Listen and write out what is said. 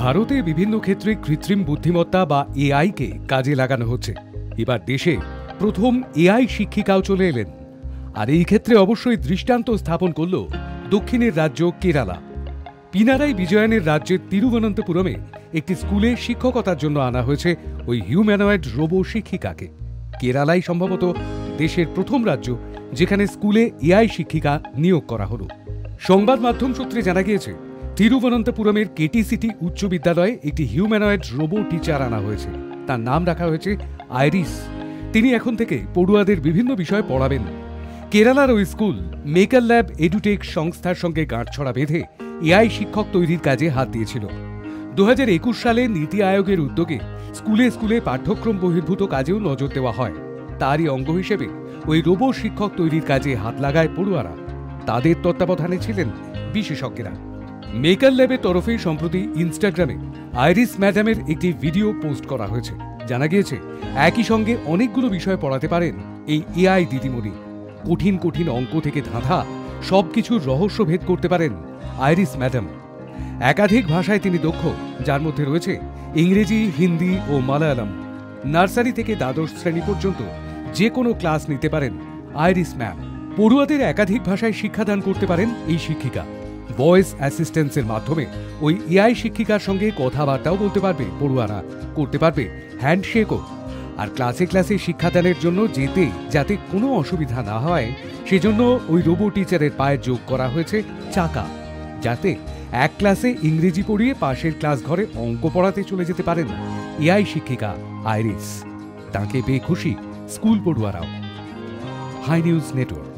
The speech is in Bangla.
ভারতে বিভিন্ন ক্ষেত্রে কৃত্রিম বুদ্ধিমত্তা বা এআই কে কাজে লাগানো হচ্ছে। এবার দেশে প্রথম এআই শিক্ষিকাও চলে এলেন। আর এই ক্ষেত্রে অবশ্যই দৃষ্টান্ত স্থাপন করল দক্ষিণের রাজ্য কেরালা। পিনারাই বিজয়নের রাজ্যের তিরুবনন্তপুরমে একটি স্কুলে শিক্ষকতার জন্য আনা হয়েছে ওই হিউম্যানয়েড রোবো শিক্ষিকাকে। কেরালাই সম্ভবত দেশের প্রথম রাজ্য যেখানে স্কুলে এআই শিক্ষিকা নিয়োগ করা হলো। সংবাদ মাধ্যম সূত্রে জানা গিয়েছে, তিরুবনন্তপুরমের কেটি সিটি উচ্চ বিদ্যালয়ে একটি হিউম্যানয়েড রোবো টিচার আনা হয়েছে। তার নাম রাখা হয়েছে আইরিস। তিনি এখন থেকে পড়ুয়াদের বিভিন্ন বিষয় পড়াবেন। কেরালার ওই স্কুল মেকার ল্যাব এডুটেক সংস্থার সঙ্গে গাঁটছড়া বেঁধে এআই শিক্ষক তৈরির কাজে হাত দিয়েছিল। 2021 সালে নীতি আয়োগের উদ্যোগে স্কুলে স্কুলে পাঠ্যক্রম বহির্ভূত কাজেও নজর দেওয়া হয়। তারই অঙ্গ হিসেবে ওই রোবো শিক্ষক তৈরির কাজে হাত লাগায় পড়ুয়ারা। তাদের তত্ত্বাবধানে ছিলেন বিশেষজ্ঞরা। মেকার ল্যাবের তরফে সম্প্রতি ইনস্টাগ্রামে আইরিস ম্যাডামের একটি ভিডিও পোস্ট করা হয়েছে। জানা গিয়েছে, একই সঙ্গে অনেকগুলো বিষয় পড়াতে পারেন এই এআই দিদিমণি। কঠিন কঠিন অঙ্ক থেকে ধাঁধা সবকিছুর রহস্য ভেদ করতে পারেন আইরিস ম্যাডাম। একাধিক ভাষায় তিনি দক্ষ, যার মধ্যে রয়েছে ইংরেজি, হিন্দি ও মালায়ালাম। নার্সারি থেকে দ্বাদশ শ্রেণী পর্যন্ত যে কোনো ক্লাস নিতে পারেন আইরিস ম্যাম। পড়ুয়াদের একাধিক ভাষায় শিক্ষাদান করতে পারেন এই শিক্ষিকা। ভয়েস অ্যাসিস্ট্যান্সের মাধ্যমে ওই এআই শিক্ষিকার সঙ্গে কথাবার্তাও বলতে পারবে পড়ুয়ারা, করতে পারবে হ্যান্ডশেকও। আর ক্লাসে ক্লাসে শিক্ষাদানের জন্য যেতে যাতে কোনো অসুবিধা না হয় সেজন্য ওই রোবো টিচারের পায়ে যোগ করা হয়েছে চাকা, যাতে এক ক্লাসে ইংরেজি পড়িয়ে পাশের ক্লাস ঘরে অঙ্ক পড়াতে চলে যেতে পারেন এআই শিক্ষিকা আইরিস। তাকে পেয়ে খুশি স্কুল পড়ুয়ারাও। Hi News network.